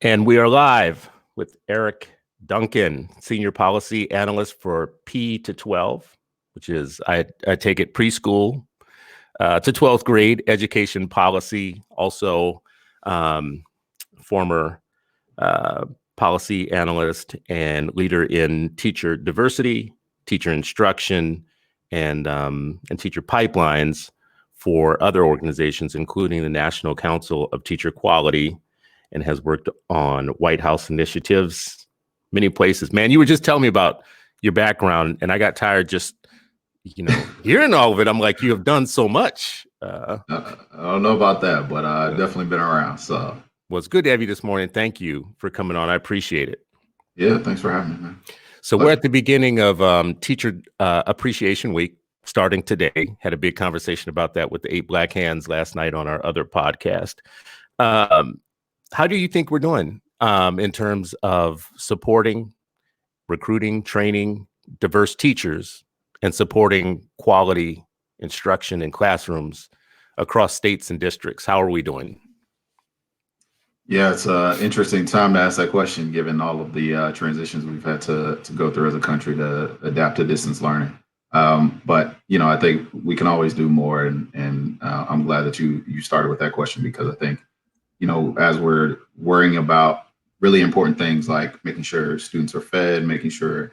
And we are live with Eric Duncan, Senior Policy Analyst for P to 12, which is, I take it, preschool to 12th grade education policy, also former policy analyst and leader in teacher diversity, teacher instruction, and teacher pipelines for other organizations, including the National Council of Teacher Quality, and has worked on White House initiatives, many places. Man, you were just telling me about your background, and I got tired just, hearing all of it. I'm like, you have done so much. I don't know about that, but I've definitely been around. So, well, it's good to have you this morning. Thank you for coming on. I appreciate it. Yeah, thanks for having me, man. So we're at the beginning of Teacher Appreciation Week, starting today. Had a big conversation about that with the 8 Black Hands last night on our other podcast. How do you think we're doing in terms of supporting, recruiting, training diverse teachers and supporting quality instruction in classrooms across states and districts? How are we doing? Yeah, it's an interesting time to ask that question, given all of the transitions we've had to go through as a country to adapt to distance learning. But I think we can always do more, and I'm glad that you started with that question, because I think as we're worrying about really important things like making sure students are fed, making sure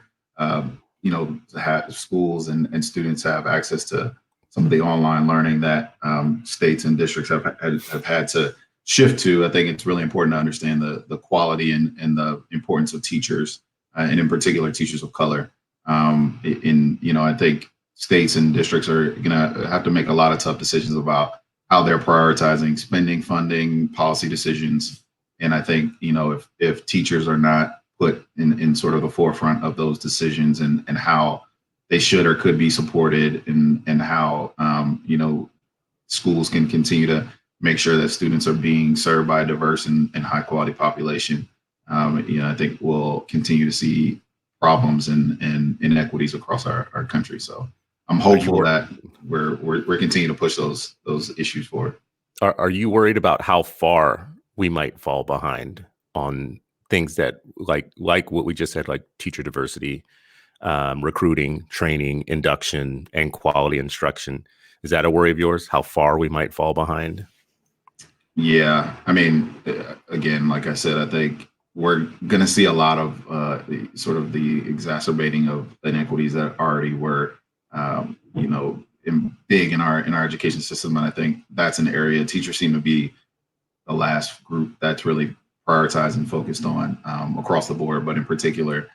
schools and students have access to some of the online learning that states and districts have had to shift to. I think it's really important to understand the quality and the importance of teachers, and in particular teachers of color. I think states and districts are going to have to make a lot of tough decisions about how they're prioritizing spending, funding, policy decisions. And I think, if teachers are not put in sort of the forefront of those decisions, and how they should or could be supported, and how, schools can continue to make sure that students are being served by a diverse and high quality population, I think we'll continue to see problems and inequities across our country. So I'm hopeful that we're continuing to push those issues forward. Are you worried about how far we might fall behind on things that like what we just said, like teacher diversity, recruiting, training, induction, and quality instruction? Is that a worry of yours, how far we might fall behind? Yeah, I mean, again, like I said, I think we're going to see a lot of sort of the exacerbating of inequities that already were, big in our education system. And I think that's an area teachers seem to be the last group that's really prioritized and focused on across the board, but in particular,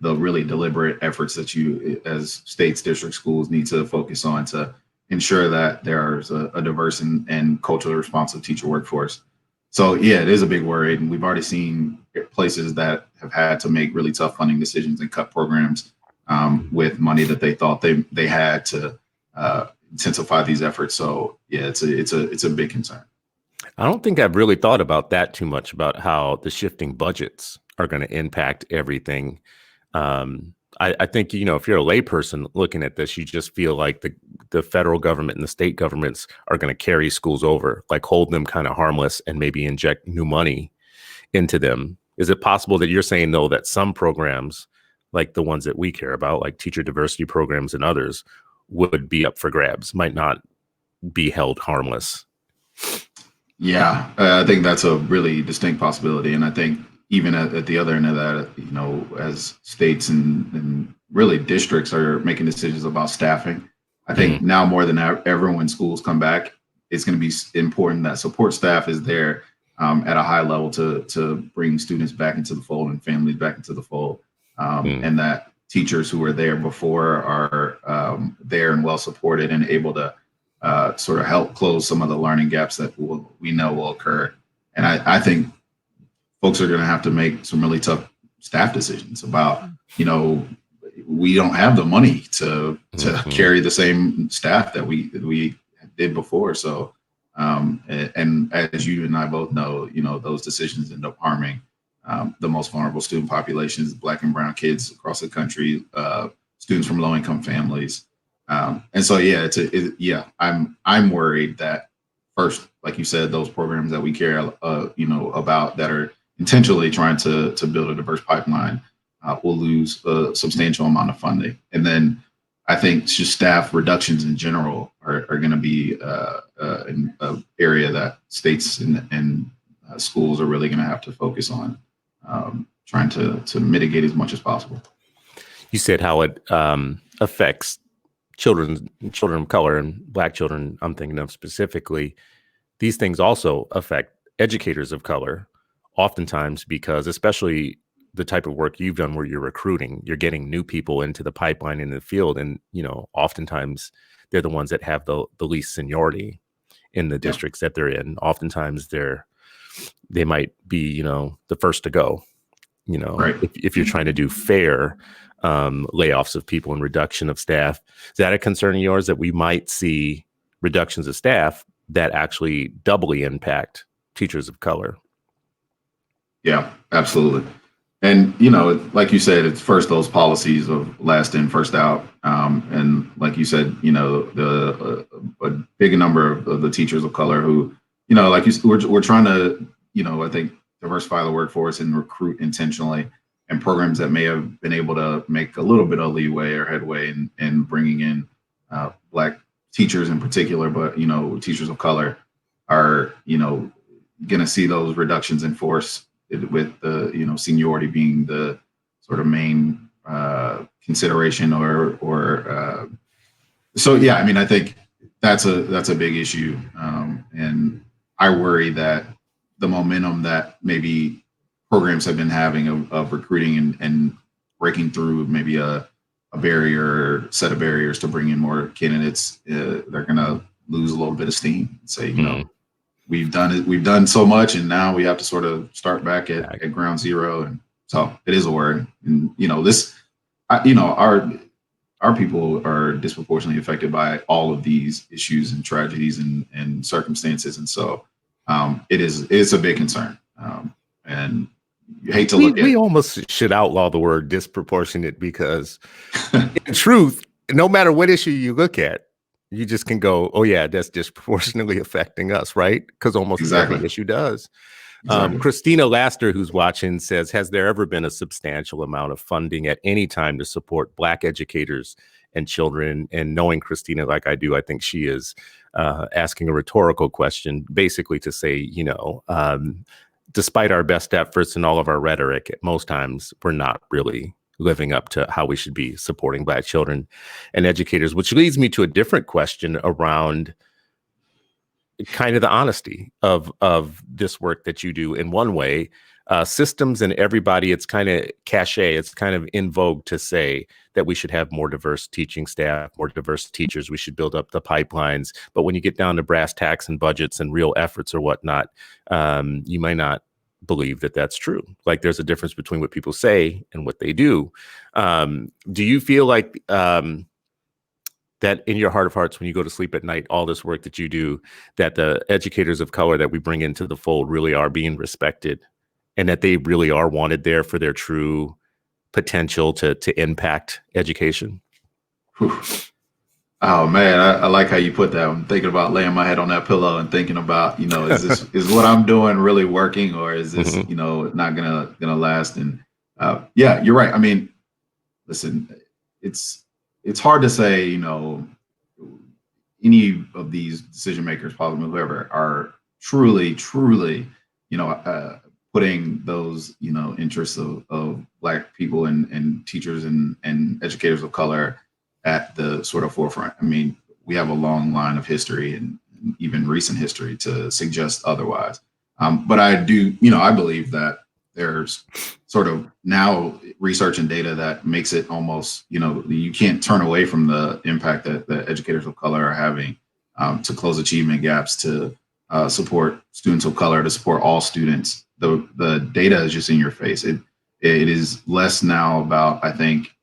the really deliberate efforts that you as states, district schools need to focus on to ensure that there's a diverse and culturally responsive teacher workforce. So yeah, it is a big worry, and we've already seen places that have had to make really tough funding decisions and cut programs with money that they thought they had to intensify these efforts. So yeah, it's a big concern. I don't think I've really thought about that too much, about how the shifting budgets are going to impact everything. I think, if you're a layperson looking at this, you just feel like the federal government and the state governments are going to carry schools over, like hold them kind of harmless and maybe inject new money into them. Is it possible that you're saying, though, that some programs, like the ones that we care about, like teacher diversity programs and others, would be up for grabs, might not be held harmless? Yeah, I think that's a really distinct possibility. And I think even at the other end of that, as states and really districts are making decisions about staffing, I think now more than ever, when schools come back, it's going to be important that support staff is there at a high level to bring students back into the fold and families back into the fold, and that teachers who were there before are there and well supported and able to sort of help close some of the learning gaps that we know will occur. And I think folks are going to have to make some really tough staff decisions about, we don't have the money to carry the same staff that we did before. So, and as you and I both know, those decisions end up harming the most vulnerable student populations, Black and brown kids across the country, students from low-income families. And so, yeah, I'm worried that first, like you said, those programs that we care, about that are intentionally trying to build a diverse pipeline, will lose a substantial amount of funding. And then I think just staff reductions in general are going to be an area that states and schools are really going to have to focus on, trying to mitigate as much as possible. You said how it affects children of color and Black children. I'm thinking of specifically. These things also affect educators of color, oftentimes, because especially the type of work you've done where you're recruiting, you're getting new people into the pipeline in the field. And, oftentimes they're the ones that have the least seniority in the districts that they're in. Oftentimes they might be, the first to go, Right. if you're trying to do fair layoffs of people and reduction of staff. Is that a concern of yours, that we might see reductions of staff that actually doubly impact teachers of color? Yeah, absolutely. And, like you said, it's first those policies of last in, first out. And like you said, a big number of the teachers of color who, like you said, we're trying to, I think, diversify the workforce and recruit intentionally, and programs that may have been able to make a little bit of leeway or headway in bringing in Black teachers in particular, but, teachers of color are, going to see those reductions in force, with the seniority being the sort of main consideration, or so yeah. I mean, I think that's a big issue, and I worry that the momentum that maybe programs have been having of recruiting and breaking through maybe a barrier or set of barriers to bring in more candidates, they're going to lose a little bit of steam and say, we've done so much, and now we have to sort of start back at ground zero. And so it is a worry. And, our people are disproportionately affected by all of these issues and tragedies and circumstances. And so it's a big concern. And you hate to look at. We almost should outlaw the word disproportionate, because in truth, no matter what issue you look at, you just can go, oh yeah, that's disproportionately affecting us, right? Because almost every issue does. Exactly. Christina Laster, who's watching, says, has there ever been a substantial amount of funding at any time to support Black educators and children? And knowing Christina like I do, I think she is asking a rhetorical question, basically to say, despite our best efforts and all of our rhetoric, most times we're not really living up to how we should be supporting Black children and educators, which leads me to a different question around kind of the honesty of this work that you do. In one way, systems and everybody, it's kind of cliche, it's kind of in vogue to say that we should have more diverse teaching staff, more diverse teachers, we should build up the pipelines. But when you get down to brass tacks and budgets and real efforts or whatnot, you might not believe that that's true. Like, there's a difference between what people say and what they do. Do you feel like that in your heart of hearts, when you go to sleep at night, all this work that you do, that the educators of color that we bring into the fold really are being respected, and that they really are wanted there for their true potential to impact education? Whew. Oh man, I like how you put that. I'm thinking about laying my head on that pillow and thinking about, is what I'm doing really working, or is this, not gonna last? And yeah, you're right. I mean, listen, it's hard to say, any of these decision makers, possibly whoever, are truly, putting those, interests of Black people and teachers and educators of color at the sort of forefront. I mean, we have a long line of history and even recent history to suggest otherwise. But I do, I believe that there's sort of now research and data that makes it almost, you can't turn away from the impact that the educators of color are having to close achievement gaps, to support students of color, to support all students. The data is just in your face. It is less now about, I think,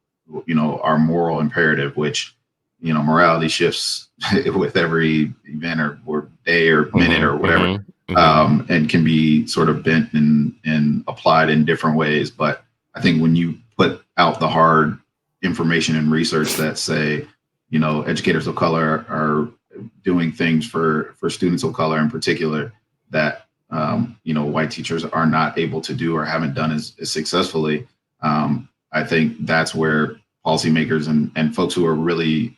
our moral imperative, which, morality shifts with every event or day or minute or whatever, and can be sort of bent and applied in different ways. But I think when you put out the hard information and research that say, educators of color are doing things for students of color in particular that white teachers are not able to do or haven't done as successfully. I think that's where policymakers and folks who are really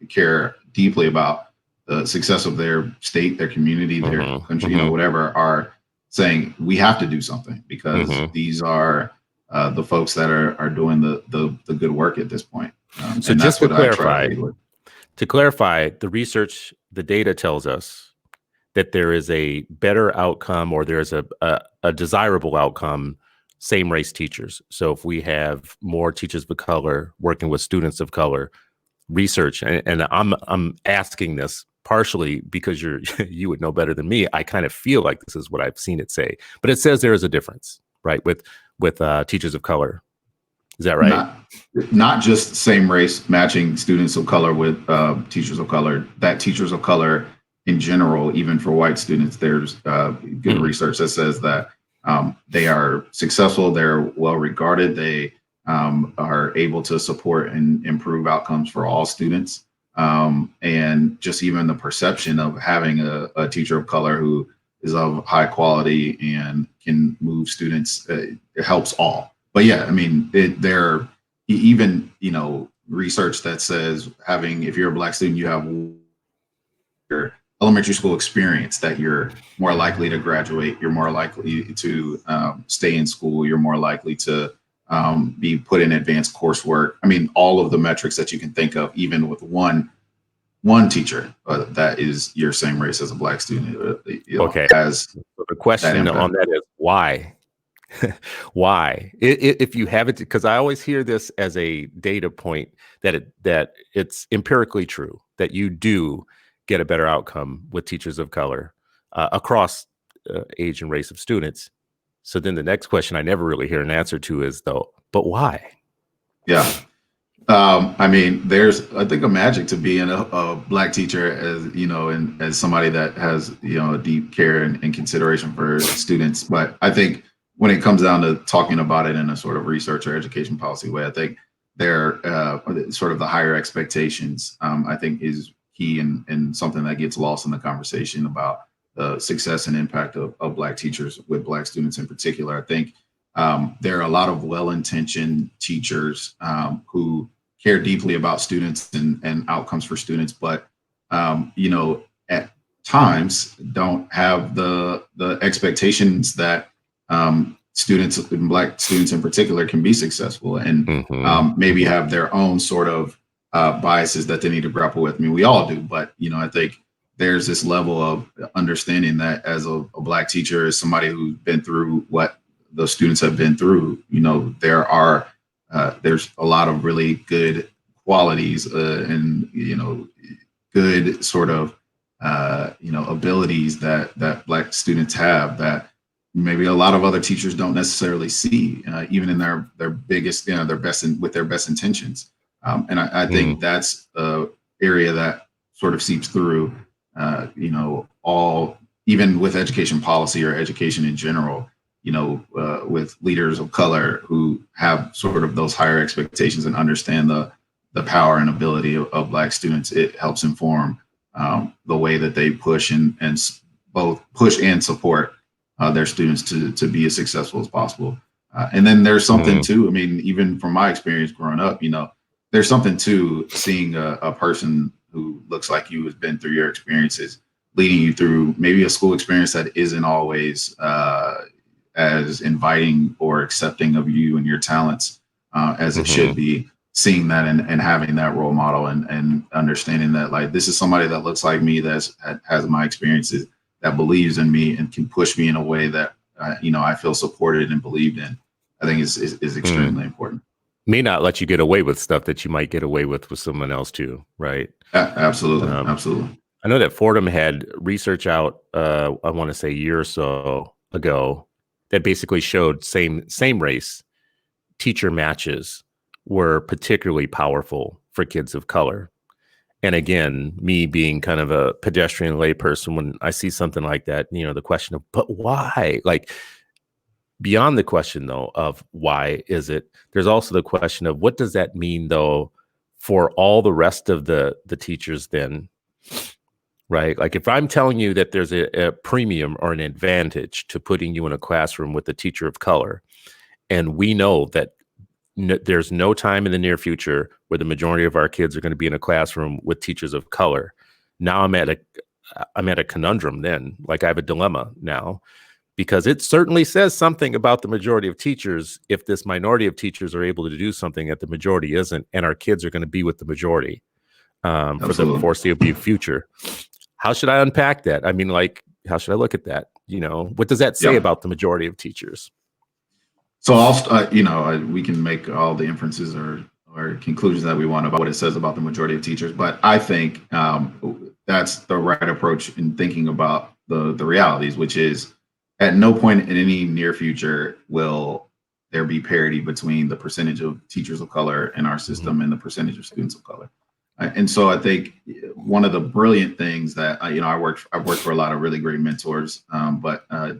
care deeply about the success of their state, their community, their country, whatever, are saying we have to do something because these are the folks that are doing the good work at this point. So and just that's what to I try clarify, to lead with. the research, the data tells us that there is a better outcome, or there's a desirable outcome, same race teachers. So if we have more teachers of color working with students of color, research, and I'm asking this partially because you would know better than me. I kind of feel like this is what I've seen it say, but it says there is a difference, right, with teachers of color. Is that right? Not just same race matching students of color with teachers of color. That teachers of color in general, even for white students, there's good research that says that they are successful, they're well regarded, they are able to support and improve outcomes for all students. And just even the perception of having a teacher of color who is of high quality and can move students, it helps all. But yeah, I mean, there even, research that says if you're a Black student, you have your elementary school experience, that you're more likely to graduate, you're more likely to stay in school, you're more likely to be put in advanced coursework. I mean, all of the metrics that you can think of, even with one teacher that is your same race as a Black student. Okay. Has so the question on that is why? Why? If you have it, because I always hear this as a data point that it's empirically true that you do get a better outcome with teachers of color across age and race of students. So then the next question I never really hear an answer to is, though, but why? Yeah. I mean, there's, I think, a magic to being a Black teacher, as and as somebody that has a deep care and consideration for students. But I think when it comes down to talking about it in a sort of research or education policy way, I think there sort of the higher expectations, I think, is key and something that gets lost in the conversation about the success and impact of Black teachers with Black students in particular. I think there are a lot of well-intentioned teachers who care deeply about students and outcomes for students, but at times don't have the expectations that students, and Black students in particular, can be successful, and maybe have their own sort of biases that they need to grapple with. I mean, we all do, but I think there's this level of understanding that as a Black teacher, as somebody who's been through what the students have been through, there's a lot of really good qualities and good sort of abilities that Black students have that maybe a lot of other teachers don't necessarily see, even in their biggest, their best with their best intentions. And I think that's an area that sort of seeps through, all, even with education policy or education in general, with leaders of color who have sort of those higher expectations and understand the power and ability of Black students. It helps inform the way that they push and both push and support their students to be as successful as possible. And then there's something too, I mean, even from my experience growing up, there's something to seeing a person who looks like you, has been through your experiences, leading you through maybe a school experience that isn't always as inviting or accepting of you and your talents as it should be. Seeing that and having that role model and understanding that, like, this is somebody that looks like me, that has my experiences, that believes in me and can push me in a way that I feel supported and believed in, I think is extremely important. May not let you get away with stuff that you might get away with someone else too, right? Absolutely. Absolutely. I know that Fordham had research out, I want to say a year or so ago, that basically showed same race teacher matches were particularly powerful for kids of color. And again, me being kind of a pedestrian layperson, when I see something like that, the question of, but why? Like, beyond the question, though, of why is it, there's also the question of what does that mean, though, for all the rest of the teachers then right? Like if I'm telling you that there's a premium or an advantage to putting you in a classroom with a teacher of color, and we know that there's no time in the near future where the majority of our kids are going to be in a classroom with teachers of color. Now I'm at a conundrum then. Like I have a dilemma now because it certainly says something about the majority of teachers if this minority of teachers are able to do something that the majority isn't, and our kids are going to be with the majority for the Absolutely. foreseeable future. How should I unpack that? I mean, like, how should I look at that? What does that say Yeah. about the majority of teachers? So we can make all the inferences or conclusions that we want about what it says about the majority of teachers, but I think that's the right approach in thinking about the realities, which is at no point in any near future will there be parity between the percentage of teachers of color in our system and the percentage of students of color. And so I think one of the brilliant things that I've worked for a lot of really great mentors, but I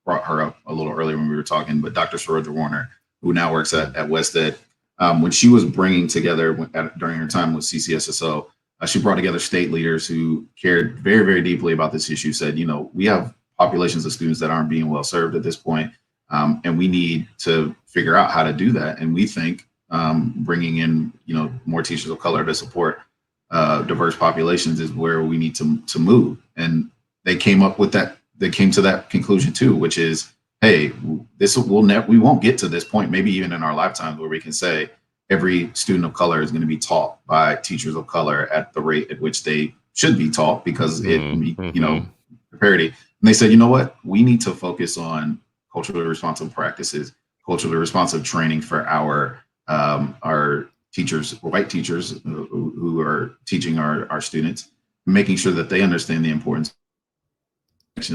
brought her up a little earlier when we were talking, but Dr. Saroja Warner, who now works at West Ed, when she was bringing together during her time with CCSSO, she brought together state leaders who cared very, very deeply about this issue, said, we have populations of students that aren't being well served at this point, and we need to figure out how to do that. And we think bringing in, more teachers of color to support diverse populations is where we need to move. And they came up with that. They came to that conclusion too, which is, hey, we won't get to this point, maybe even in our lifetimes, where we can say every student of color is going to be taught by teachers of color at the rate at which they should be taught because parity. And they said, you know what, we need to focus on culturally responsive practices, culturally responsive training for our teachers, white teachers who are teaching our students, making sure that they understand the importance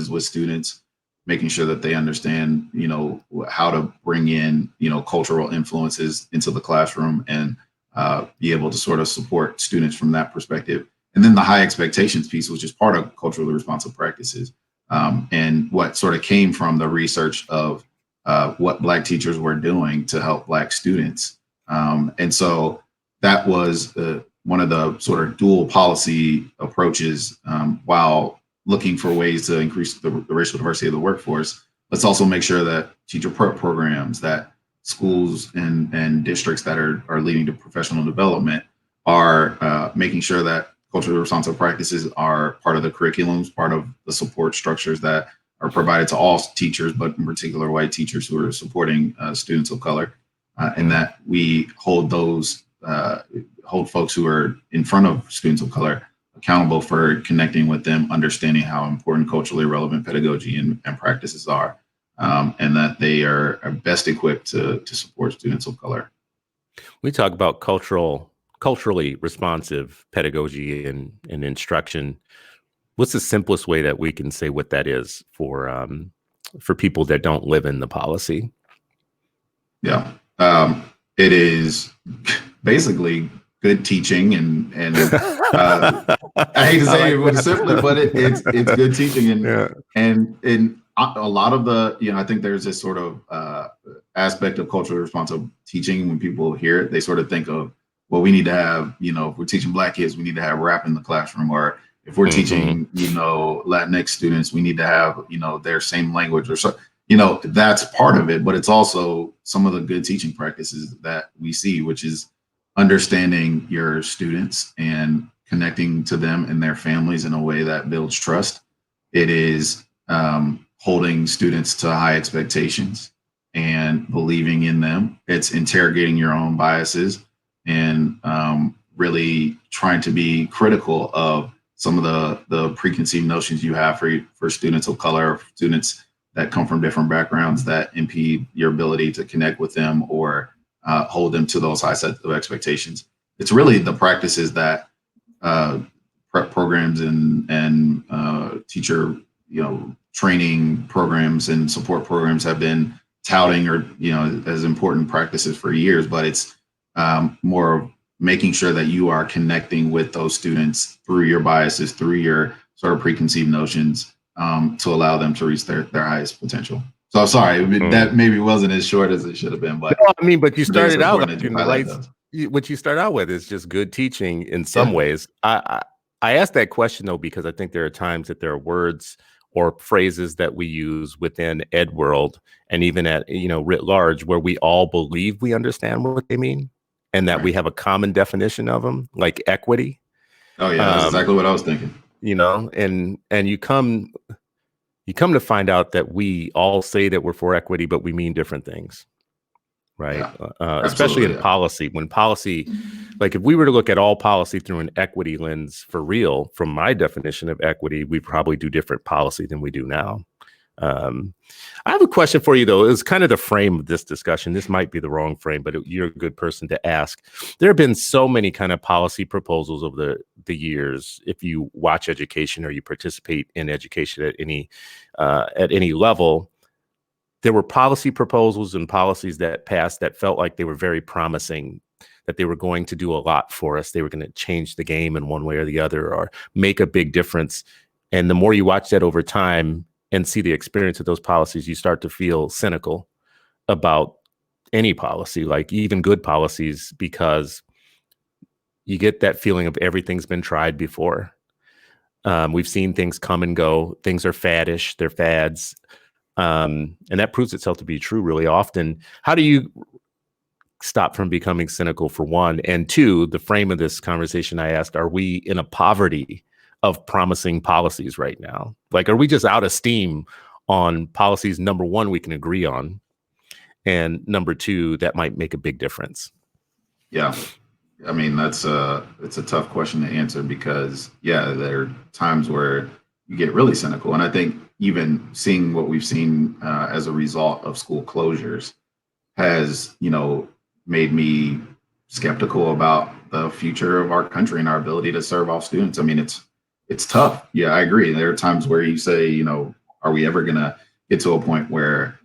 with students, making sure that they understand, how to bring in, cultural influences into the classroom and be able to sort of support students from that perspective. And then the high expectations piece, which is part of culturally responsive practices, and what sort of came from the research of what Black teachers were doing to help Black students. And so that was one of the sort of dual policy approaches while looking for ways to increase the racial diversity of the workforce. Let's also make sure that teacher prep programs, that schools and districts that are leading to professional development are making sure that culturally responsive practices are part of the curriculums, part of the support structures that are provided to all teachers, but in particular white teachers who are supporting students of color, and that we hold folks who are in front of students of color accountable for connecting with them, understanding how important culturally relevant pedagogy and practices are, and that they are best equipped to support students of color. We talk about culturally responsive pedagogy and instruction. What's the simplest way that we can say what that is for people that don't live in the policy? Yeah, it is basically good teaching and I hate to say it with simply, but it's good teaching and a lot of the I think there's this sort of aspect of culturally responsive teaching. When people hear it, they sort of think of, well, we need to have if we're teaching Black kids, we need to have rap in the classroom, or if we're teaching Latinx students, we need to have their same language or so. That's part of it, but it's also some of the good teaching practices that we see, which is understanding your students and connecting to them and their families in a way that builds trust. It is holding students to high expectations and believing in them. It's interrogating your own biases and really trying to be critical of some of the preconceived notions you have for students of color, students that come from different backgrounds that impede your ability to connect with them or hold them to those high sets of expectations. It's really the practices that prep programs and teacher training programs and support programs have been touting or as important practices for years, but it's more of making sure that you are connecting with those students through your biases, through your sort of preconceived notions, to allow them to reach their highest potential. So sorry, that maybe wasn't as short as it should have been, but no, I mean, but you started out what you start out with is just good teaching in some ways. I ask that question though because I think there are times that there are words or phrases that we use within ed world and even at writ large where we all believe we understand what they mean and that Right. we have a common definition of them, like equity. Oh yeah, that's Um, exactly what I was thinking. and you come to find out that we all say that we're for equity, but we mean different things, right? Yeah, Especially in absolutely. Yeah. policy. When policy, like if we were to look at all policy through an equity lens for real, from my definition of equity, we probably do different policy than we do now. Um, I have a question for you, though. It's kind of the frame of this discussion. This might be the wrong frame, but you're a good person to ask. There have been so many kind of policy proposals over the years. If you watch education or you participate in education at any level, there were policy proposals and policies that passed that felt like they were very promising, that they were going to do a lot for us. They were going to change the game in one way or the other or make a big difference. And the more you watch that over time and see the experience of those policies, you start to feel cynical about any policy, like even good policies, because you get that feeling of everything's been tried before. We've seen things come and go. Things are faddish. They're fads. And that proves itself to be true really often. How do you stop from becoming cynical, for one? And two, the frame of this conversation, I asked, are we in a poverty of promising policies right now? Like, are we just out of steam on policies, number one, we can agree on, and number two, that might make a big difference? Yeah. I mean, it's a tough question to answer because yeah, there are times where you get really cynical, and I think even seeing what we've seen as a result of school closures has made me skeptical about the future of our country and our ability to serve all students. I mean, it's tough. Yeah, I agree. There are times where you say, are we ever gonna get to a point where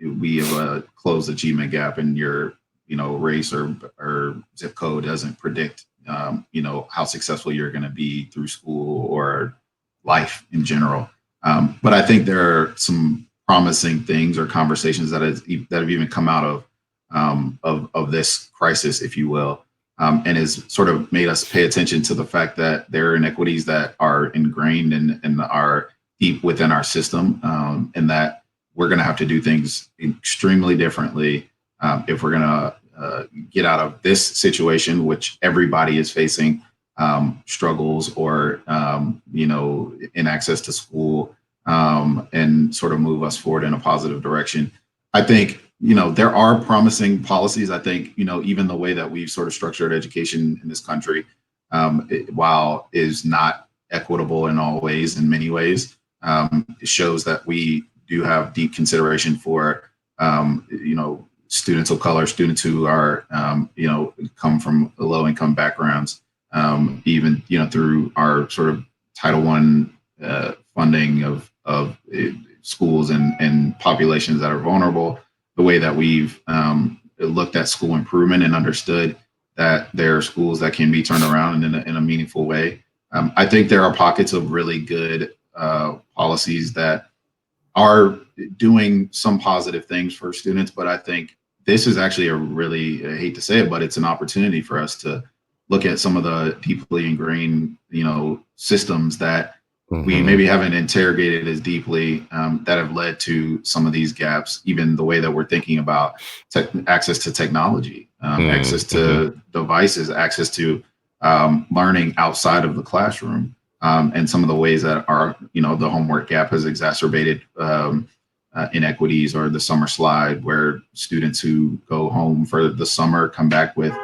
we have a closed achievement gap and your race or zip code doesn't predict how successful you're going to be through school or life in general. But I think there are some promising things or conversations that have even come out of this crisis, if you will, and has sort of made us pay attention to the fact that there are inequities that are ingrained and are deep within our system, and that we're going to have to do things extremely differently if we're going to get out of this situation, which everybody is facing struggles or in access to school, and sort of move us forward in a positive direction. I think there are promising policies. I think even the way that we've sort of structured education in this country, while is not equitable in all ways, in many ways, it shows that we do have deep consideration for students of color, students who are come from low income backgrounds, even through our sort of Title I funding of schools and populations that are vulnerable. The way that we've looked at school improvement and understood that there are schools that can be turned around in a meaningful way. I think there are pockets of really good policies that are doing some positive things for students, but I think this is actually I hate to say it, but it's an opportunity for us to look at some of the deeply ingrained, systems that we maybe haven't interrogated as deeply, that have led to some of these gaps, even the way that we're thinking about access to technology, access to devices, access to learning outside of the classroom. And some of the ways that the homework gap has exacerbated inequities, or the summer slide, where students who go home for the summer come back with,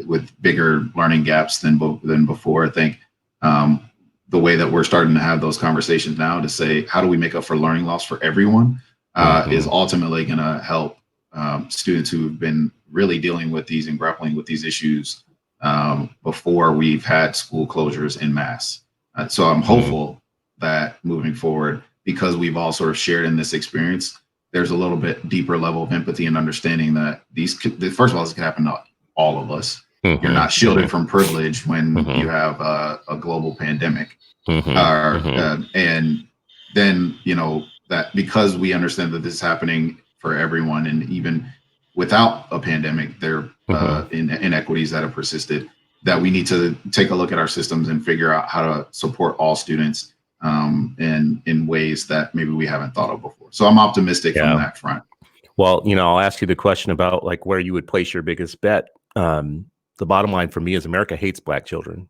with bigger learning gaps than before. I think the way that we're starting to have those conversations now to say, how do we make up for learning loss for everyone, is ultimately going to help students who have been really dealing with these and grappling with these issues before we've had school closures en masse. So I'm hopeful that moving forward, because we've all sort of shared in this experience, there's a little bit deeper level of empathy and understanding that first of all, this can happen to all of us. You're not shielded from privilege when you have a global pandemic. And then, that because we understand that this is happening for everyone, and even without a pandemic, there are inequities that have persisted. that we need to take a look at our systems and figure out how to support all students in ways that maybe we haven't thought of before. So I'm optimistic from that front. Well, I'll ask you the question about like where you would place your biggest bet. The bottom line for me is America hates Black children,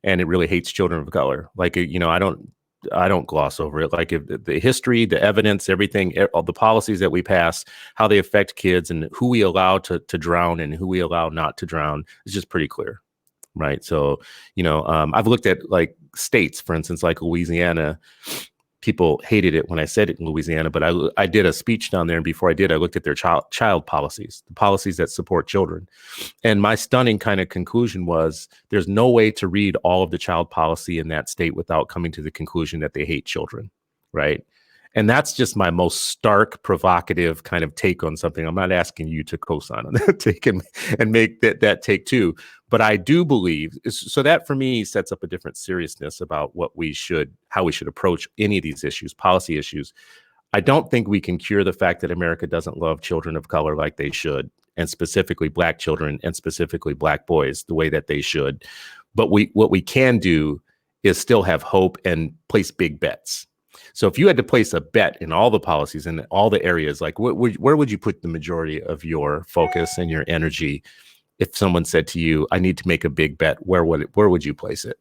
and it really hates children of color. Like, I don't gloss over it. Like, if the history, the evidence, everything, all the policies that we pass, how they affect kids, and who we allow to drown and who we allow not to drown is just pretty clear. Right. So, I've looked at like states, for instance, like Louisiana. People hated it when I said it in Louisiana, but I did a speech down there. And before I did, I looked at their child policies, the policies that support children. And my stunning kind of conclusion was there's no way to read all of the child policy in that state without coming to the conclusion that they hate children. Right. And that's just my most stark, provocative kind of take on something. I'm not asking you to co-sign on that take and make that take too. But I do believe, so that for me sets up a different seriousness about how we should approach any of these issues, policy issues. I don't think we can cure the fact that America doesn't love children of color like they should, and specifically Black children and specifically Black boys the way that they should. But what we can do is still have hope and place big bets. So if you had to place a bet in all the policies and all the areas, like where would you put the majority of your focus and your energy? If someone said to you, I need to make a big bet, where would you place it?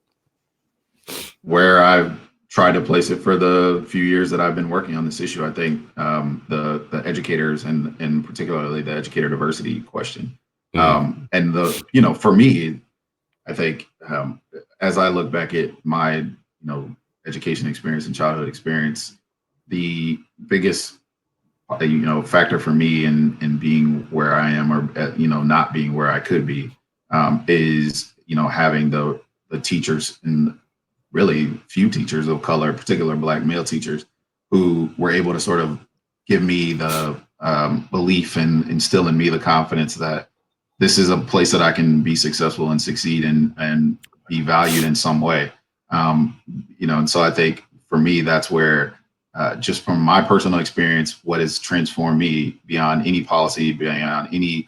Where I've tried to place it for the few years that I've been working on this issue, I think the educators and particularly the educator diversity question. And for me, I think as I look back at my, education experience and childhood experience, the biggest factor for me in being where I am or not being where I could be is having the teachers, and really few teachers of color, particular Black male teachers, who were able to sort of give me the belief and instill in me the confidence that this is a place that I can be successful and succeed and be valued in some way. And so I think for me, that's where, just from my personal experience, what has transformed me beyond any policy, beyond any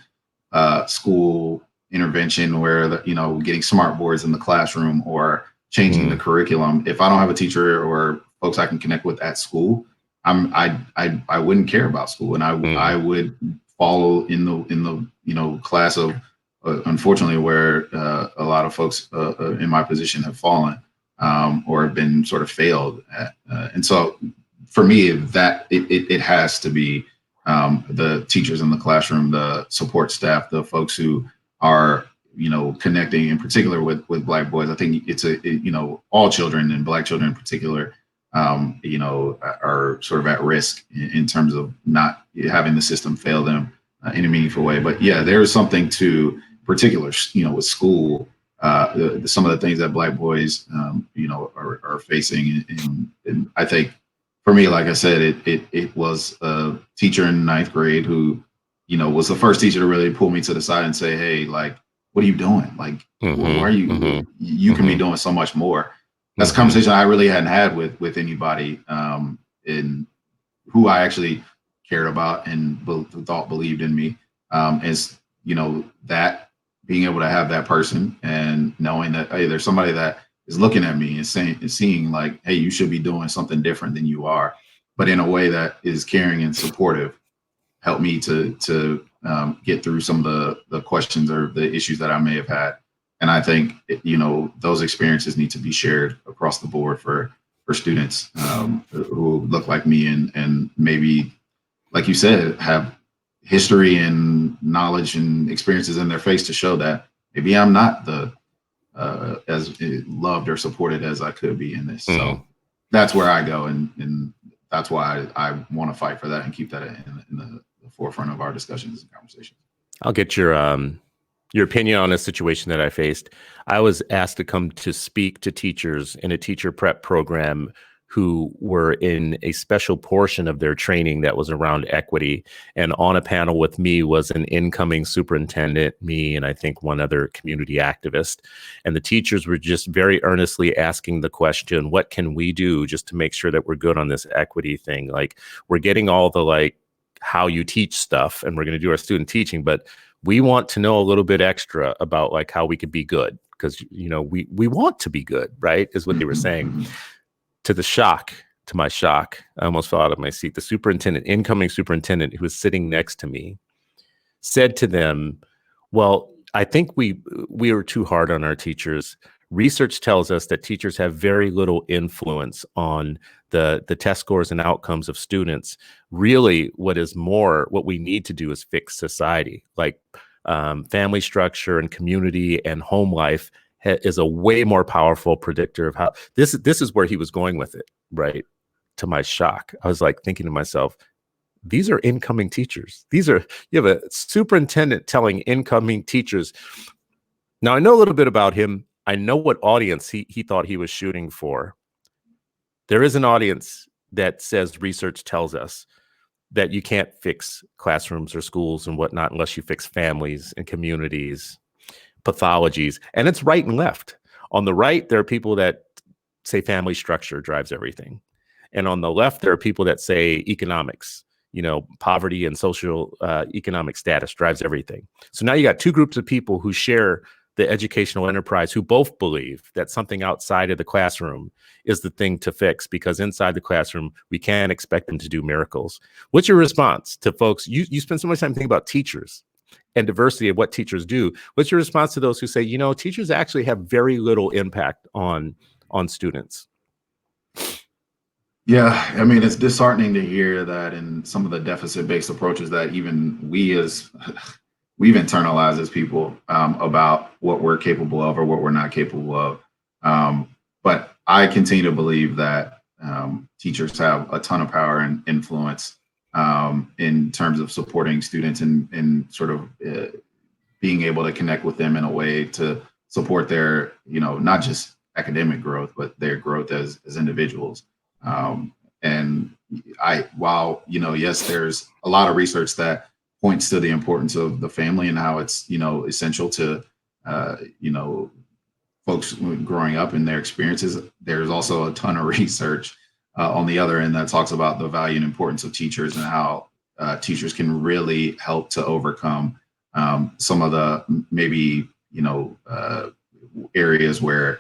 school intervention where, getting smart boards in the classroom or changing the curriculum. If I don't have a teacher or folks I can connect with at school, I wouldn't care about school, and I would follow in the class of unfortunately where a lot of folks in my position have fallen or have been sort of failed at. And so for me, that it has to be the teachers in the classroom, the support staff, the folks who are connecting in particular with Black boys. I think it's all children, and Black children in particular, are sort of at risk in terms of not having the system fail them in a meaningful way. But yeah, there is something to particular, with school, some of the things that Black boys, are facing. And I think for me, like I said, it was a teacher in ninth grade who, was the first teacher to really pull me to the side and say, hey, like, what are you doing? Like, why are you, you can be doing so much more. That's a conversation I really hadn't had with anybody in who I actually cared about and thought believed in me. Is, that being able to have that person and knowing that, hey, there's somebody that is looking at me and seeing like, hey, you should be doing something different than you are, but in a way that is caring and supportive, helped me to get through some of the questions or the issues that I may have had. And I think, those experiences need to be shared across the board for students who look like me and maybe, like you said, have history and knowledge and experiences in their face to show that maybe I'm not as loved or supported as I could be in this. So that's where I go. And that's why I want to fight for that and keep that in the forefront of our discussions and conversations. I'll get your opinion on a situation that I faced. I was asked to come to speak to teachers in a teacher prep program who were in a special portion of their training that was around equity. And on a panel with me was an incoming superintendent, me, and I think one other community activist. And the teachers were just very earnestly asking the question, what can we do just to make sure that we're good on this equity thing? Like, we're getting all the how you teach stuff, and we're going to do our student teaching, but we want to know a little bit extra about how we could be good. because, we want to be good, right? Is what they were saying. Mhm. To my shock, I almost fell out of my seat. The incoming superintendent who was sitting next to me said to them, well, I think we were too hard on our teachers. Research tells us that teachers have very little influence on the test scores and outcomes of students. Really, what we need to do is fix society, like family structure and community and home life is a way more powerful predictor of how this is where he was going with it, right? To my shock, I was like thinking to myself, these are incoming teachers. You have a superintendent telling incoming teachers. Now, I know a little bit about him. I know what audience he thought he was shooting for. There is an audience that says research tells us that you can't fix classrooms or schools and whatnot unless you fix families and communities, pathologies, and it's right and left. On the right, there are people that say family structure drives everything. And on the left, there are people that say economics, poverty and social economic status drives everything. So now you got two groups of people who share the educational enterprise who both believe that something outside of the classroom is the thing to fix, because inside the classroom, we can't expect them to do miracles. What's your response to folks? You spend so much time thinking about teachers and diversity of what teachers do. What's your response to those who say, teachers actually have very little impact on students? Yeah, I mean, it's disheartening to hear that in some of the deficit-based approaches that even we've internalized as people, about what we're capable of or what we're not capable of. But I continue to believe that teachers have a ton of power and influence in terms of supporting students and sort of being able to connect with them in a way to support their, not just academic growth, but their growth as individuals. And while, yes, there's a lot of research that points to the importance of the family and how it's, essential to, folks growing up in their experiences. There's also a ton of research on the other end that talks about the value and importance of teachers and how teachers can really help to overcome some of the maybe, areas where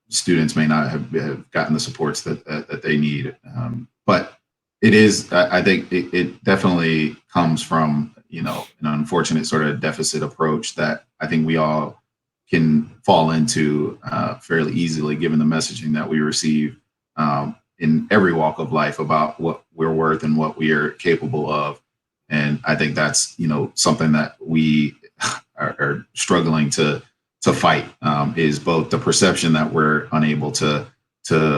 students may not have gotten the supports that they need. But it is, I think it definitely comes from, an unfortunate sort of deficit approach that I think we all can fall into fairly easily, given the messaging that we receive in every walk of life about what we're worth and what we are capable of. And I think that's, something that we are struggling to fight, is both the perception that we're unable to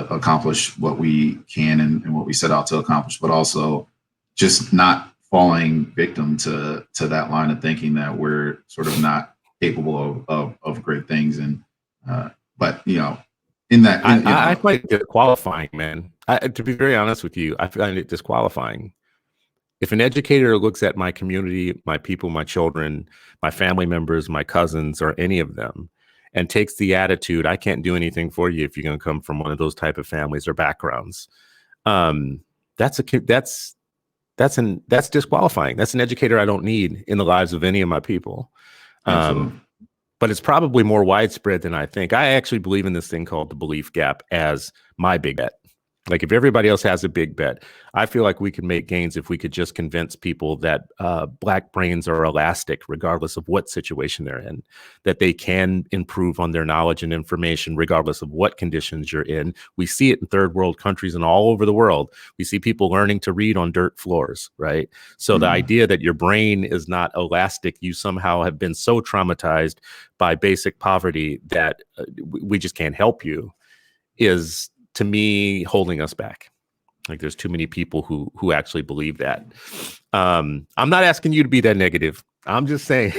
accomplish what we can and what we set out to accomplish, but also just not falling victim to that line of thinking that we're sort of not capable of great things. And but in that, I find it disqualifying, man. To be very honest with you, I find it disqualifying. If an educator looks at my community, my people, my children, my family members, my cousins, or any of them, and takes the attitude, I can't do anything for you if you're going to come from one of those type of families or backgrounds, that's disqualifying. That's an educator I don't need in the lives of any of my people. But it's probably more widespread than I think. I actually believe in this thing called the belief gap as my big bet. Like, if everybody else has a big bet, I feel like we could make gains if we could just convince people that Black brains are elastic, regardless of what situation they're in, that they can improve on their knowledge and information, regardless of what conditions you're in. We see it in third world countries and all over the world. We see people learning to read on dirt floors, right? So the idea that your brain is not elastic, you somehow have been so traumatized by basic poverty that we just can't help you, is, to me, holding us back. Like, there's too many people who actually believe that. I'm not asking you to be that negative. I'm just saying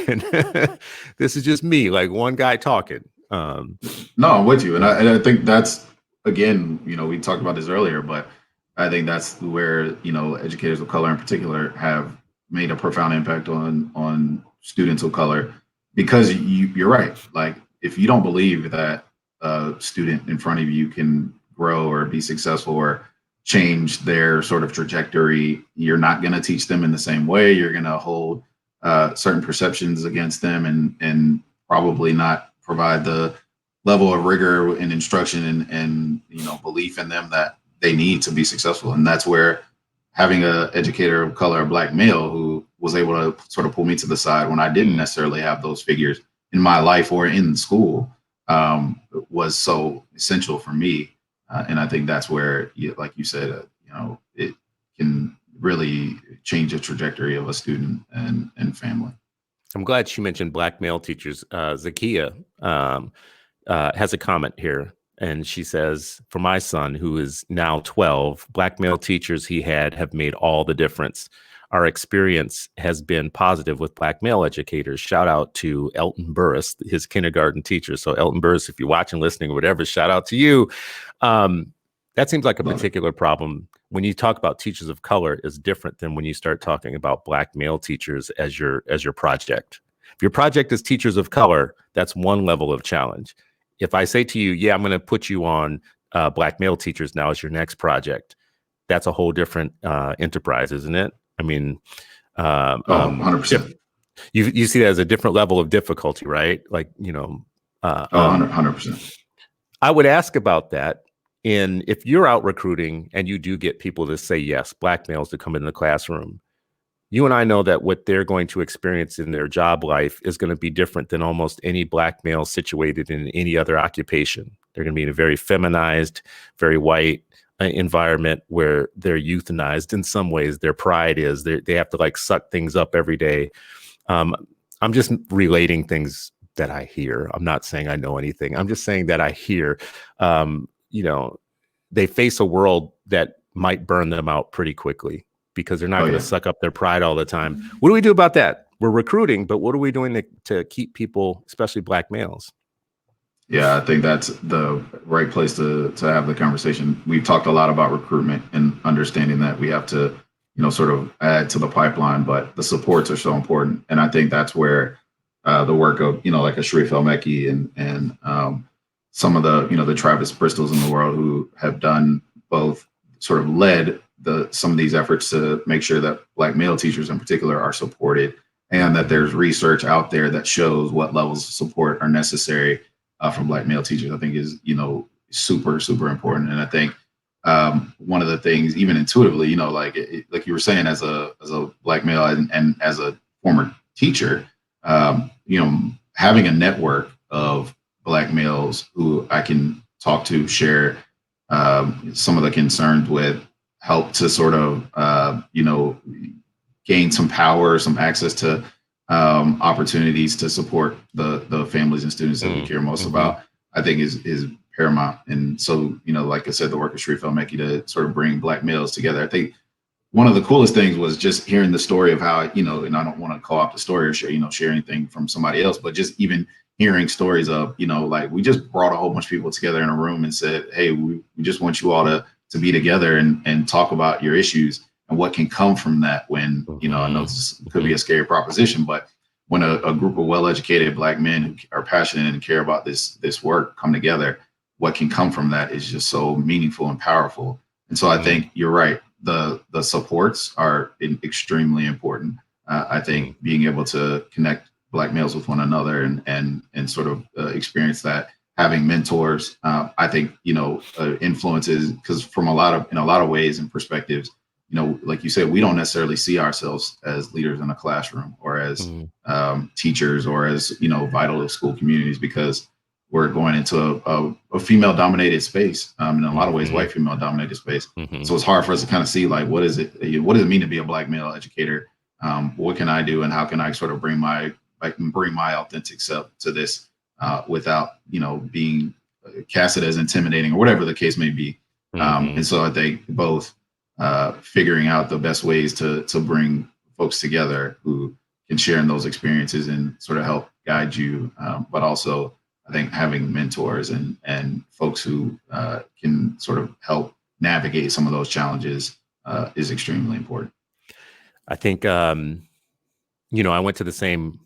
this is just me, like one guy talking. No, I'm with you. And I think that's, again, we talked about this earlier, but I think that's where, educators of color in particular have made a profound impact on students of color, because you're right. Like, if you don't believe that a student in front of you can grow or be successful or change their sort of trajectory, you're not going to teach them in the same way. You're going to hold certain perceptions against them and probably not provide the level of rigor and instruction and belief in them that they need to be successful. And that's where having an educator of color, a Black male, who was able to sort of pull me to the side when I didn't necessarily have those figures in my life or in school, was so essential for me. And I think that's where, like you said, it can really change the trajectory of a student and family. I'm glad she mentioned Black male teachers. Zakia has a comment here, and she says, for my son, who is now 12, Black male teachers he had have made all the difference. Our experience has been positive with Black male educators. Shout out to Elton Burris, his kindergarten teacher. So Elton Burris, if you're watching, listening, or whatever, shout out to you. That seems like a particular problem. When you talk about teachers of color, is different than when you start talking about Black male teachers as your project. If your project is teachers of color, that's one level of challenge. If I say to you, yeah, I'm going to put you on Black male teachers now as your next project, that's a whole different enterprise, isn't it? I mean, 100%. You see that as a different level of difficulty, right? Like, 100%. I would ask about that. And if you're out recruiting and you do get people to say yes, Black males to come into the classroom, you and I know that what they're going to experience in their job life is going to be different than almost any Black male situated in any other occupation. They're going to be in a very feminized, very white environment where they're euthanized in some ways. Their pride is they have to like suck things up every day. I'm just relating things that I hear. I'm not saying I know anything. I'm just saying that I hear. They face a world that might burn them out pretty quickly because they're not going to suck up their pride all the time. What do we do about that? We're recruiting, but what are we doing to keep people, especially Black males? Yeah, I think that's the right place to have the conversation. We've talked a lot about recruitment and understanding that we have to, sort of add to the pipeline, but the supports are so important. And I think that's where the work of, like a Sharif El-Mekki and some of the Travis Bristols in the world who have done both sort of led some of these efforts to make sure that Black male teachers in particular are supported and that there's research out there that shows what levels of support are necessary from Black male teachers, I think is, super, super important. And I think one of the things, even intuitively, like you were saying, as a Black male and as a former teacher, having a network of Black males who I can talk to, share some of the concerns with, help to sort of, gain some power, some access to opportunities to support the families and students that we care most about, I think is paramount. And so, like I said, the work of Sharif El-Mekki to sort of bring Black males together. I think one of the coolest things was just hearing the story of how, and I don't want to co-opt the story or share anything from somebody else, but just even hearing stories of, like we just brought a whole bunch of people together in a room and said, hey, we just want you all to be together and talk about your issues and what can come from that when, I know this could be a scary proposition, but when a group of well-educated Black men who are passionate and care about this work come together, what can come from that is just so meaningful and powerful. And so I think you're right. The supports are extremely important. I think being able to connect Black males with one another and sort of experience that, having mentors, I think, influences, because in a lot of ways and perspectives, like you said, we don't necessarily see ourselves as leaders in a classroom or as teachers or as, vital to school communities because we're going into a female dominated space, in a lot of ways, white female dominated space. So it's hard for us to kind of see, like, what does it mean to be a Black male educator? What can I do and how can I sort of bring my authentic self to this without, being casted as intimidating or whatever the case may be. And so I think both figuring out the best ways to bring folks together who can share in those experiences and sort of help guide you, but also I think having mentors and folks who can sort of help navigate some of those challenges is extremely important. I think, I went to the same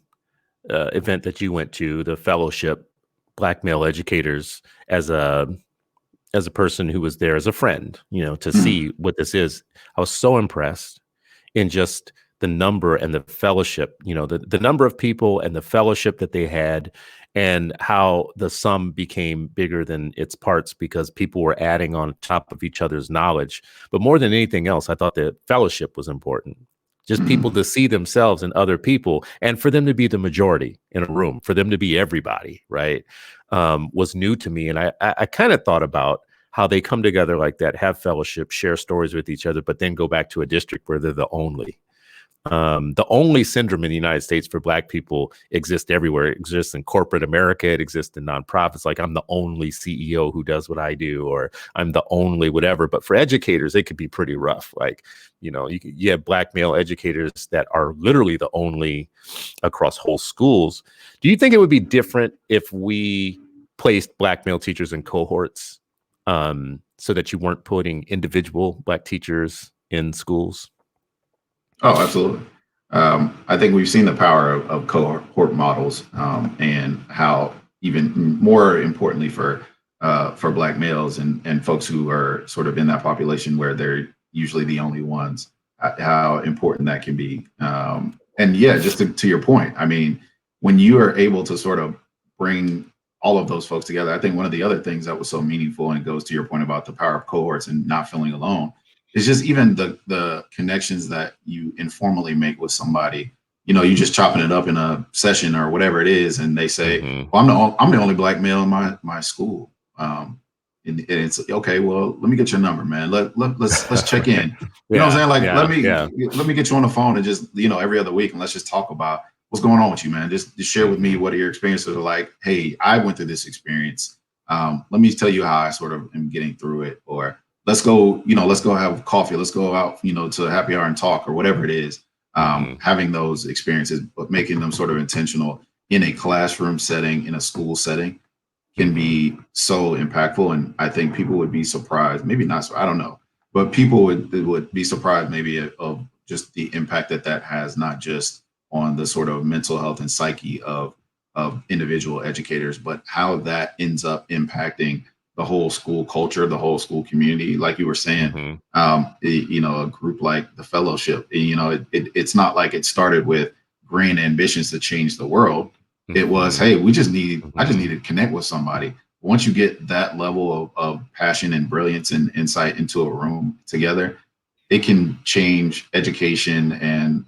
event that you went to, the fellowship, Black male educators, as a person who was there as a friend, to see what this is. I was so impressed in just the number and the fellowship, the number of people and the fellowship that they had and how the sum became bigger than its parts because people were adding on top of each other's knowledge. But more than anything else, I thought that fellowship was important. Just people Mhm. to see themselves in other people, and for them to be the majority in a room, for them to be everybody, right, was new to me. And I kind of thought about how they come together like that, have fellowship, share stories with each other, but then go back to a district where they're the only. The only syndrome in the United States for Black people exists everywhere. It exists in corporate America. It exists in nonprofits. Like, I'm the only CEO who does what I do, or I'm the only whatever. But for educators, it could be pretty rough. Like, you have Black male educators that are literally the only across whole schools. Do you think it would be different if we placed Black male teachers in cohorts, so that you weren't putting individual Black teachers in schools? Oh, absolutely. I think we've seen the power of cohort models, and how, even more importantly for Black males and folks who are sort of in that population where they're usually the only ones, how important that can be. And yeah, just to your point, I mean, when you are able to sort of bring all of those folks together, I think one of the other things that was so meaningful, and it goes to your point about the power of cohorts and not feeling alone, it's just even the connections that you informally make with somebody. You just chopping it up in a session or whatever it is, and they say, Mm-hmm. "Well, I'm the only Black male in my school." And it's okay. Well, let me get your number, man. Let's check in. You know what I'm Yeah, saying? Like, yeah, yeah. let me get you on the phone, and just every other week, and let's just talk about what's going on with you, man. Just share with me Mm-hmm. what your experiences are like. Hey, I went through this experience. Let me tell you how I sort of am getting through it, or let's go have coffee. Let's go out, to happy hour and talk, or whatever it is. Mm-hmm. Having those experiences, but making them sort of intentional in a classroom setting, in a school setting, can Mm-hmm. be so impactful. And I think people would be surprised, maybe not, so I don't know, but people would be surprised maybe of just the impact that has, not just on the sort of mental health and psyche of individual educators, but how that ends up impacting the whole school culture, the whole school community. Like you were saying, Mm-hmm. a group like the Fellowship, it's not like it started with grand ambitions to change the world. It was, Mm-hmm. hey, I just Mm-hmm. needed to connect with somebody. Once you get that level of passion and brilliance and insight into a room together, it can change education and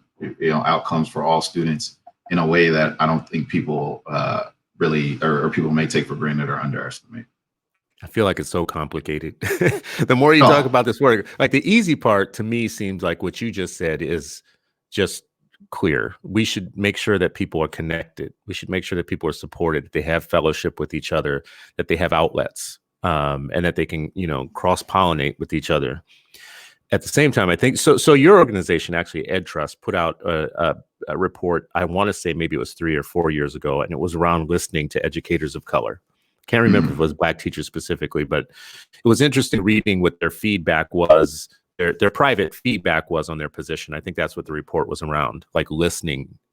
outcomes for all students in a way that I don't think people really, or people may take for granted or underestimate. I feel like it's so complicated. The more you talk Oh, about this work, like, the easy part to me seems like what you just said is just clear. We should make sure that people are connected. We should make sure that people are supported, that they have fellowship with each other, that they have outlets, and that they can, cross pollinate with each other. At the same time, I think so. So your organization, actually, Ed Trust, put out a report. I want to say maybe it was 3 or 4 years ago, and it was around listening to educators of color. Can't remember if it mhm. was Black teachers specifically, but it was interesting reading what their feedback was. Their private feedback was on their position. I think that's what the report was around, like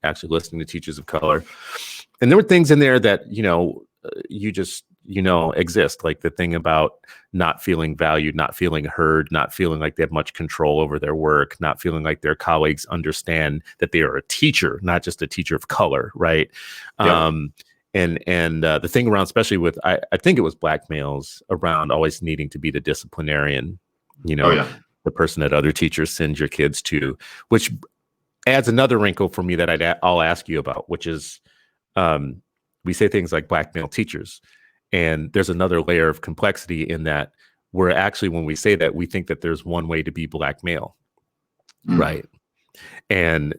actually listening to teachers of color. And there were things in there that, you just, exist, like the thing about not feeling valued, not feeling heard, not feeling like they have much control over their work, not feeling like their colleagues understand that they are a teacher, not just a teacher of color, right? Yep. Um, and the thing around, especially with, I think it was Black males, around always needing to be the disciplinarian, you Oh know, yeah. the person that other teachers send your kids to, which adds another wrinkle for me that I'll ask you about, which is, um, we say things like Black male teachers, and there's another layer of complexity in that, where actually, when we say that, we think that there's one way to be Black male, Mm. right? And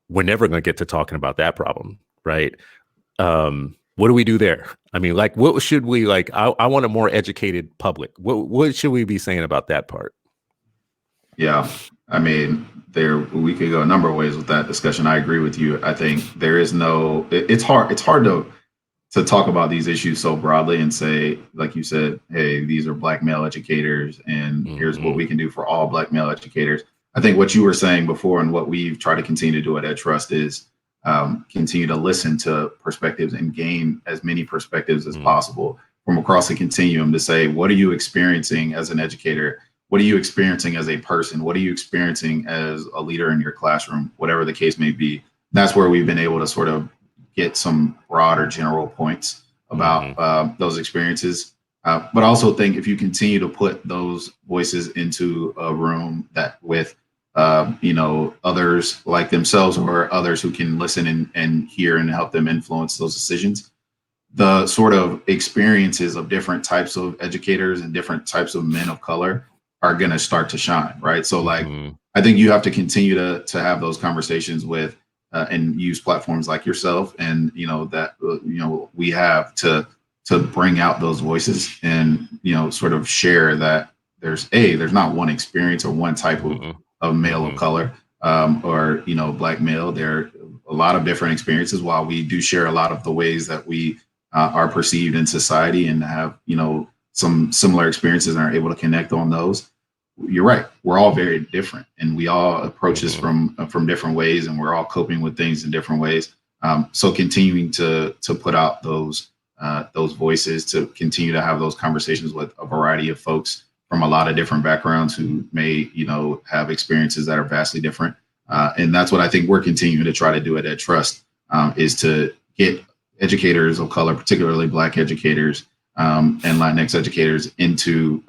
we're never going to get to talking about that problem, right? What do we do there? I mean, like, what should we, like? I want a more educated public. What should we be saying about that part? Yeah, I mean, there we could go a number of ways with that discussion. I agree with you. I think there is no. It's hard. It's hard to talk about these issues so broadly and say, like you said, hey, these are Black male educators, and here's what Hmm. we can do for all Black male educators. I think what you were saying before, and what we've tried to continue to do at Ed Trust, is continue to listen to perspectives and gain as many perspectives as Hmm. possible from across the continuum, to say, what are you experiencing as an educator? What are you experiencing as a person? What are you experiencing as a leader in your classroom? Whatever the case may be. That's where we've been able to sort of get some broader general points about Mm-hmm. those experiences. But I also think if you continue to put those voices into a room that with others like themselves or others who can listen and hear and help them influence those decisions, the sort of experiences of different types of educators and different types of men of color are going to start to shine, right? So like, Mm-hmm. I think you have to continue to have those conversations with and use platforms like yourself and that we have to bring out those voices and sort of share that there's not one experience or one type of male of Mm-hmm. color or black male. There are a lot of different experiences. While we do share a lot of the ways that we are perceived in society and have some similar experiences and are able to connect on those, you're right, we're all very different and we all approach this Mm-hmm. from different ways and we're all coping with things in different ways. So continuing to put out those voices, to continue to have those conversations with a variety of folks from a lot of different backgrounds who may have experiences that are vastly different, and that's what I think we're continuing to try to do at Trust, is to get educators of color, particularly Black educators and Latinx educators, into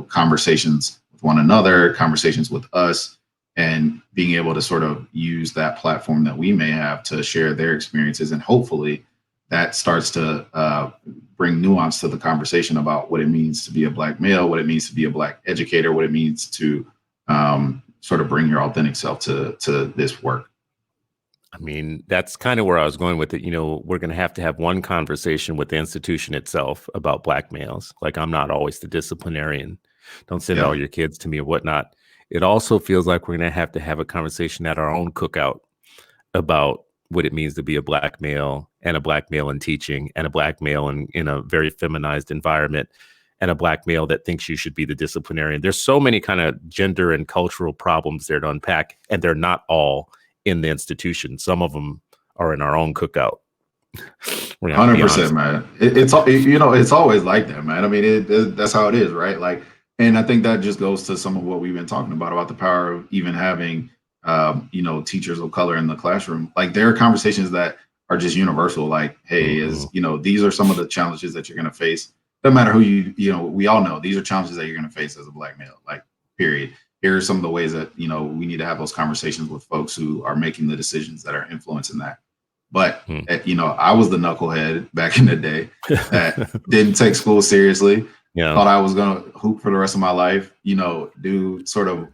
conversations with one another, conversations with us, and being able to sort of use that platform that we may have to share their experiences, and hopefully that starts to bring nuance to the conversation about what it means to be a Black male, what it means to be a Black educator, what it means to sort of bring your authentic self to this work. I mean, that's kind of where I was going with it. We're going to have one conversation with the institution itself about Black males. Like, I'm not always the disciplinarian. Don't send all Yeah, your kids to me or whatnot. It also feels like we're going to have a conversation at our own cookout about what it means to be a Black male, and a Black male in teaching, and a Black male in a very feminized environment, and a Black male that thinks you should be the disciplinarian. There's so many kind of gender and cultural problems there to unpack, and they're not all in the institution. Some of them are in our own cookout. We're gonna have to be 100%, honest. man. It's always like that, man. I mean, that's how it is, right? Like, and I think that just goes to some of what we've been talking about the power of even having, teachers of color in the classroom. Like, there are conversations that are just universal. Like, hey, Mm-hmm. these are some of the challenges that you're going to face. No matter who we all know these are challenges that you're going to face as a Black male. Like, period. Here are some of the ways that we need to have those conversations with folks who are making the decisions that are influencing that. But I was the knucklehead back in the day that didn't take school seriously, Yeah. thought I was gonna hoop for the rest of my life, do sort of,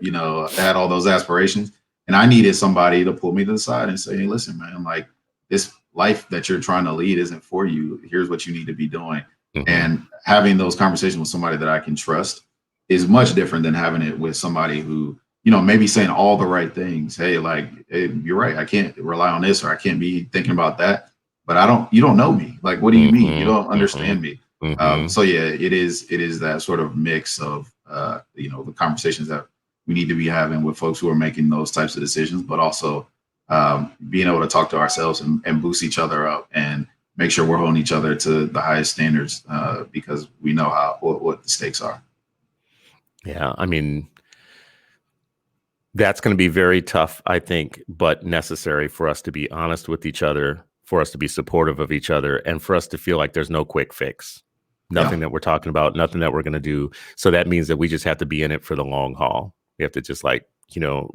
had all those aspirations. And I needed somebody to pull me to the side and say, hey, listen, man, like, this life that you're trying to lead isn't for you. Here's what you need to be doing. Mm-hmm. And having those conversations with somebody that I can trust is much different than having it with somebody who maybe saying all the right things. Hey, like, hey, you're right. I can't rely on this, or I can't be thinking about that. But you don't know me. Like, what do you mean? You Mm-hmm. don't Mm-hmm. understand me. Mm-hmm. So yeah, it is that sort of mix of, the conversations that we need to be having with folks who are making those types of decisions, but also being able to talk to ourselves and boost each other up and make sure we're holding each other to the highest standards, because we know what the stakes are. Yeah. I mean, that's going to be very tough, I think, but necessary for us to be honest with each other, for us to be supportive of each other, and for us to feel like there's no quick fix. Nothing Yeah. that we're talking about, nothing that we're going to do. So that means that we just have to be in it for the long haul. We have to just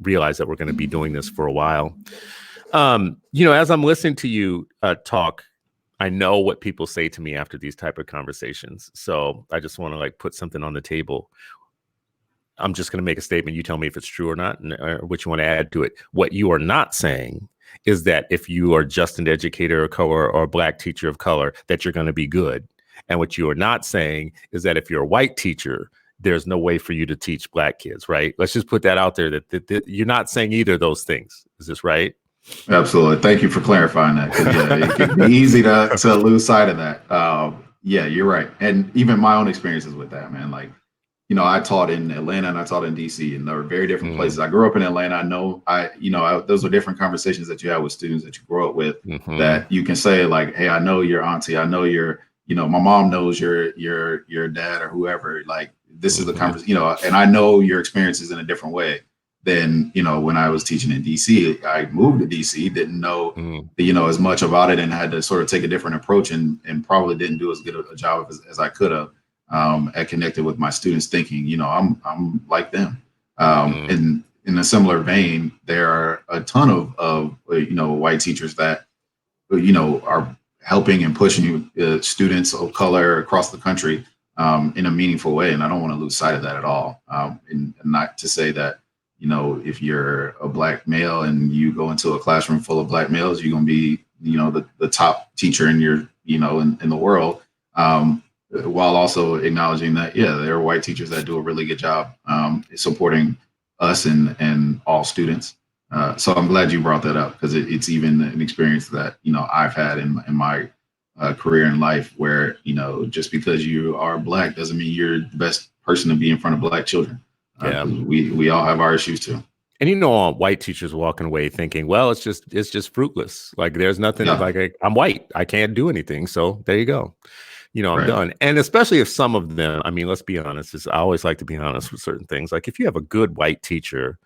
realize that we're going to be doing this for a while. As I'm listening to you talk, I know what people say to me after these type of conversations. So I just want to put something on the table. I'm just going to make a statement. You tell me if it's true or not, or what you want to add to it. What you are not saying is that if you are just an educator of color or a Black teacher of color, that you're going to be good. And what you are not saying is that if you're a white teacher, there's no way for you to teach Black kids, right? Let's just put that out there that you're not saying either of those things. Is this right? Absolutely. Thank you for clarifying that. Because yeah, it can be easy to lose sight of that. Yeah, you're right. And even my own experiences with that, man. Like, I taught in Atlanta and I taught in DC, and they were very different places. I grew up in Atlanta. I know those are different conversations that you have with students that you grow up with, Mm-hmm. that you can say like, hey, I know your auntie. I know my mom knows your dad or whoever. Like, this is the Mm-hmm. conversation, and I know your experiences in a different way. then, when I was teaching in DC, I moved to DC, didn't know, Mm, as much about it, and had to sort of take a different approach, and probably didn't do as good a job as I could have, at connecting with my students, thinking, I'm like them. mm, And in a similar vein, there are a ton of white teachers that, are helping and pushing students of color across the country, in a meaningful way. And I don't want to lose sight of that at all. And not to say that, if you're a black male and you go into a classroom full of black males, you're going to be, the top teacher in your, in the world. While also acknowledging that, yeah, there are white teachers that do a really good job, supporting us and all students. So I'm glad you brought that up, because it's even an experience that, I've had in my career in life, where, just because you are black doesn't mean you're the best person to be in front of black children, yeah. because we all have our issues too. And white teachers walking away thinking, well, it's just fruitless. Like there's nothing, Yeah, like I'm white, I can't do anything. So there you go. I'm right. done. And especially if some of them, I mean, let's be honest, I always like to be honest with certain things. Like if you have a good white teacher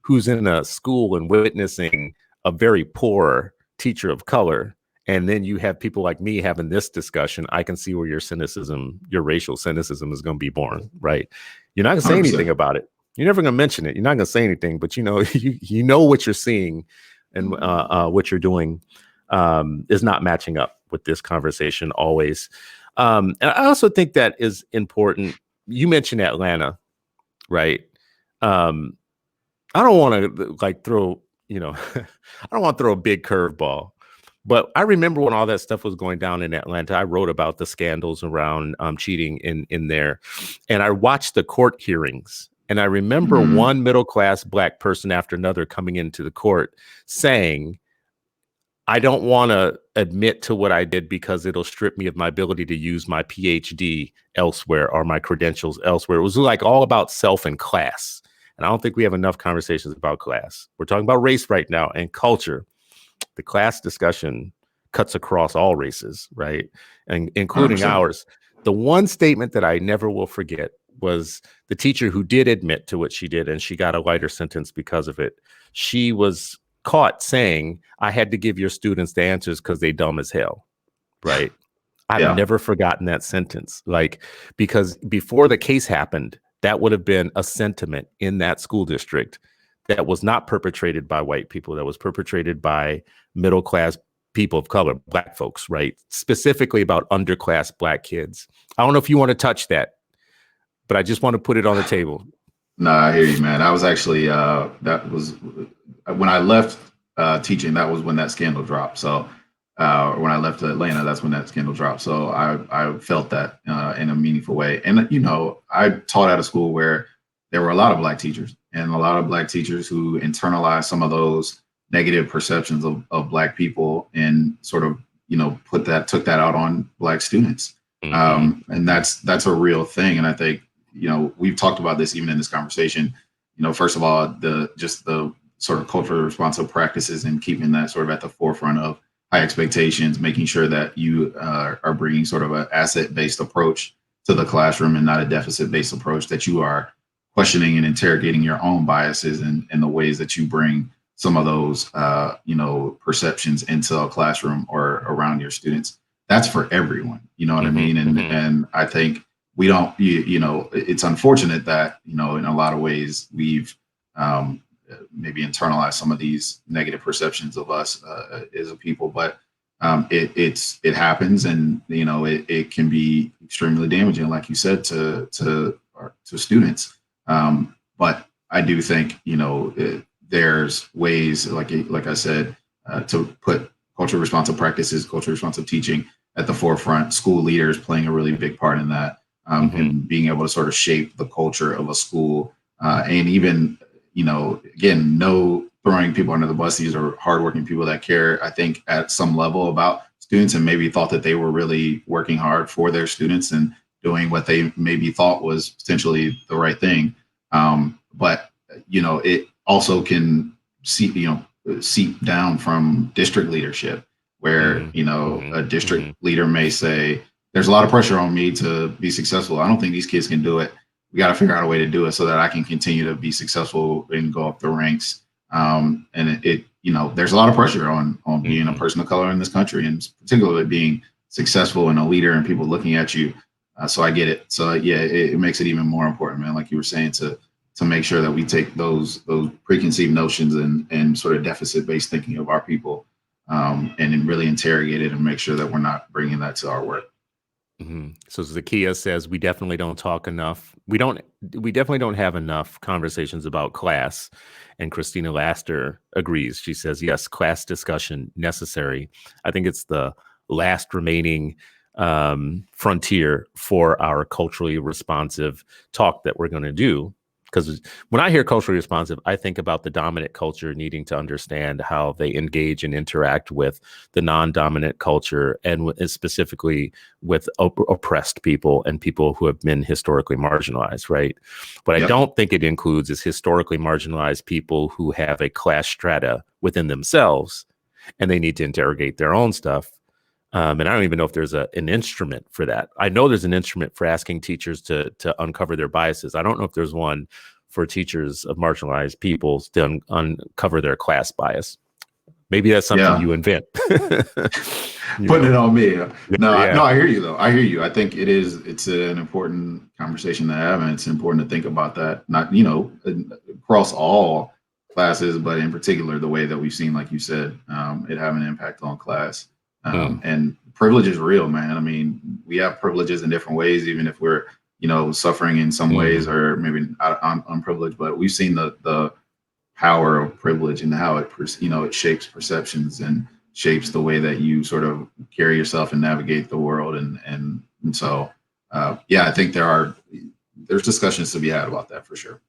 who's in a school and witnessing a very poor teacher of color, and then you have people like me having this discussion, I can see where your racial cynicism is going to be born, right? You're not going to say anything 100%. about it. You're never going to mention it. You're not going to say anything, but you know what you're seeing and what you're doing is not matching up with this conversation always. And I also think that is important. You mentioned Atlanta, right? Um, I don't want to like throw, I don't want to throw a big curveball, but I remember when all that stuff was going down in Atlanta. I wrote about the scandals around cheating in there, and I watched the court hearings. And I remember Hmm. one middle class black person after another coming into the court saying, I don't want to admit to what I did because it'll strip me of my ability to use my PhD elsewhere or my credentials elsewhere. It was like all about self and class. And I don't think we have enough conversations about class. We're talking about race right now and culture. The class discussion cuts across all races, right? And including 100%. ours. The one statement that I never will forget was the teacher who did admit to what she did, and she got a lighter sentence because of it. She was caught saying, I had to give your students the answers because they dumb as hell, right? I've Yeah. never forgotten that sentence. Like, because before the case happened, that would have been a sentiment in that school district that was not perpetrated by white people, that was perpetrated by middle class people of color, black folks, right? Specifically about underclass black kids. I don't know if you want to touch that, but I just want to put it on the table. No, I hear you, man. I was actually, that was when I left teaching. That was when that scandal dropped. So when I left Atlanta, that's when that scandal dropped. So I felt that in a meaningful way. And I taught at a school where there were a lot of black teachers, and a lot of black teachers who internalized some of those negative perceptions of black people, and sort of took that out on black students. Mm-hmm. And that's a real thing. And I think, we've talked about this even in this conversation. First of all, the sort of culturally responsive practices, and keeping that sort of at the forefront of high expectations, making sure that you are bringing sort of an asset-based approach to the classroom, and not a deficit-based approach, that you are questioning and interrogating your own biases, and the ways that you bring some of those perceptions into a classroom or around your students. That's for everyone. You know what I mean? Mm-hmm. And I think we don't, it's unfortunate that, in a lot of ways we've maybe internalized some of these negative perceptions of us as a people, but it happens, and it can be extremely damaging, like you said, to students. But I do think, there's ways, like I said, to put culturally responsive practices, culturally responsive teaching at the forefront. School leaders playing a really big part in that, Mm-hmm. and being able to sort of shape the culture of a school, and even, again, no throwing people under the bus. These are hardworking people that care, I think, at some level about students, and maybe thought that they were really working hard for their students and doing what they maybe thought was potentially the right thing. But it also can seep down from district leadership, where Mm-hmm. a district Mm-hmm. leader may say, there's a lot of pressure on me to be successful. I don't think these kids can do it. we got to figure out a way to do it so that I can continue to be successful and go up the ranks. And there's a lot of pressure on being a person of color in this country, and particularly being successful and a leader and people looking at you. So I get it. So yeah, it makes it even more important, man. Like you were saying, to make sure that we take those preconceived notions and sort of deficit-based thinking of our people, and then really interrogate it and make sure that we're not bringing that to our work. So Zakiya says we definitely don't talk enough. We definitely don't have enough conversations about class. And Christina Laster agrees. She says, yes, class discussion necessary. I think it's the last remaining frontier for our culturally responsive talk that we're going to do. Because when I hear culturally responsive, I think about the dominant culture needing to understand how they engage and interact with the non-dominant culture, and specifically with oppressed people and people who have been historically marginalized, right? What I don't think it includes is historically marginalized people who have a class strata within themselves, and they need to interrogate their own stuff. And I don't even know if there's an instrument for that. I know there's an instrument for asking teachers to uncover their biases. I don't know if there's one for teachers of marginalized peoples to uncover their class bias. Maybe that's something you invent. Putting it on me. No, I hear you though. I hear you. I think it's an important conversation to have, and it's important to think about that, not, across all classes, but in particular, the way that we've seen, like you said, it have an impact on class. And privilege is real, man. I mean, we have privileges in different ways, even if we're, suffering in some ways, or maybe unprivileged, but we've seen the power of privilege and how it shapes perceptions and shapes the way that you sort of carry yourself and navigate the world. And so, I think there's discussions to be had about that for sure.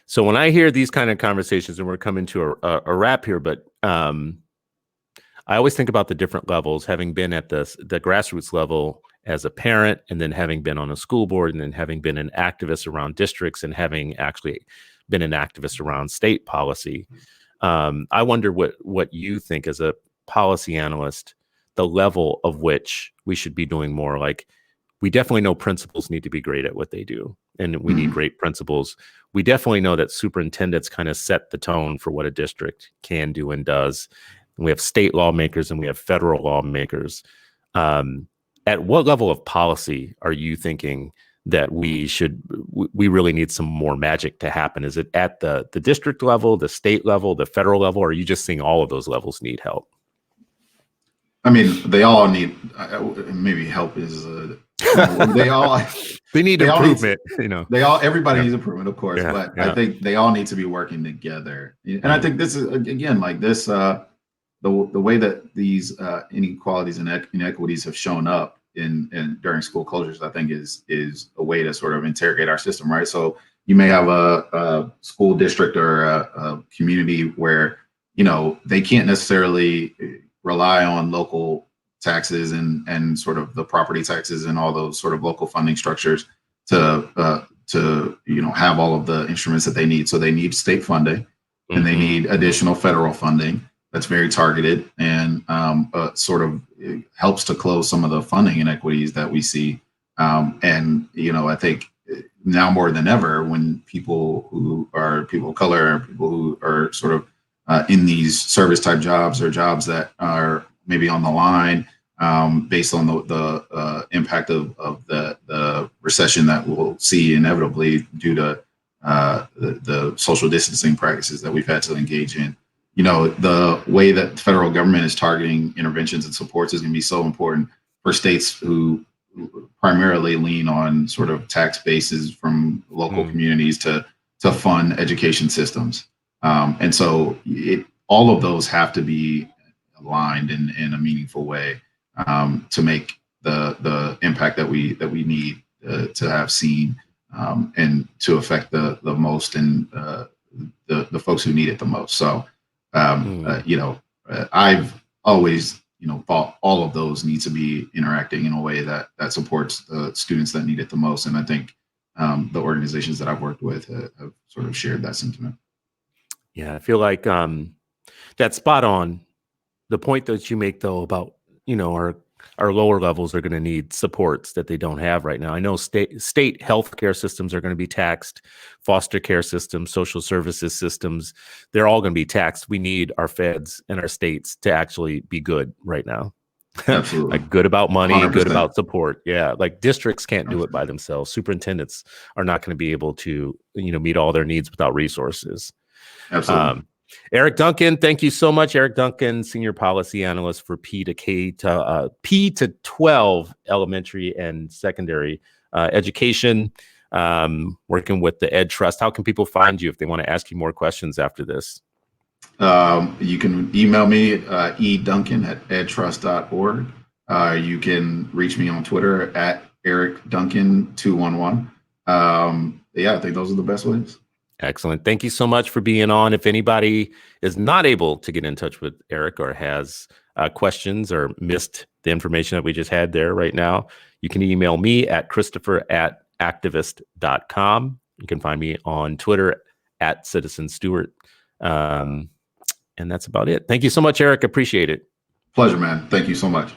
So when I hear these kind of conversations, and we're coming to a wrap here, but I always think about the different levels, having been at the grassroots level as a parent, and then having been on a school board, and then having been an activist around districts, and having actually been an activist around state policy. I wonder what you think as a policy analyst, the level of which we should be doing more. Like, we definitely know principals need to be great at what they do, and we need great principals. We definitely know that superintendents kind of set the tone for what a district can do and does. We have state lawmakers and we have federal lawmakers. At what level of policy are you thinking that we really need some more magic to happen? Is it at the district level, the state level, the federal level, or are you just seeing all of those levels need help? I mean, they all need, maybe help is, they need improvement. Everybody needs improvement, of course, but I think they all need to be working together. And I think this is, again, like this, the way that these inequalities and inequities have shown up in during school closures, I think is a way to sort of interrogate our system, right? So you may have a school district or a community where, they can't necessarily rely on local taxes and sort of the property taxes and all those sort of local funding structures to have all of the instruments that they need. So they need state funding, and they need additional federal funding that's very targeted and sort of helps to close some of the funding inequities that we see. And I think now more than ever, when people who are people of color, people who are sort of in these service type jobs or jobs that are maybe on the line, based on the impact of the recession that we'll see inevitably due to the social distancing practices that we've had to engage in. The way that the federal government is targeting interventions and supports is going to be so important for states who primarily lean on sort of tax bases from local communities to fund education systems. And so all of those have to be aligned in a meaningful way to make the impact that we need to have seen and to affect the most and the folks who need it the most. So I've always thought all of those need to be interacting in a way that supports the students that need it the most. And I think the organizations that I've worked with have sort of shared that sentiment. Yeah, I feel like that's spot on. The point that you make, though, about our our lower levels are going to need supports that they don't have right now. I know state healthcare systems are going to be taxed, foster care systems, social services systems, they're all going to be taxed. We need our feds and our states to actually be good right now. Absolutely. Like good about money, 100%. good about support. Yeah. Like districts can't do it by themselves. Superintendents are not going to be able to, meet all their needs without resources. Absolutely. Eric Duncan, thank you so much. Eric Duncan, Senior Policy Analyst for P to 12 elementary and secondary education, working with the Ed Trust. How can people find you if they want to ask you more questions after this? You can email me, eduncan@edtrust.org. You can reach me on Twitter at Eric Duncan 211. I think those are the best ways. Excellent. Thank you so much for being on. If anybody is not able to get in touch with Eric or has questions or missed the information that we just had there right now, you can email me at Christopher@activist.com. You can find me on Twitter at Citizen Stewart. And that's about it. Thank you so much, Eric. Appreciate it. Pleasure, man. Thank you so much.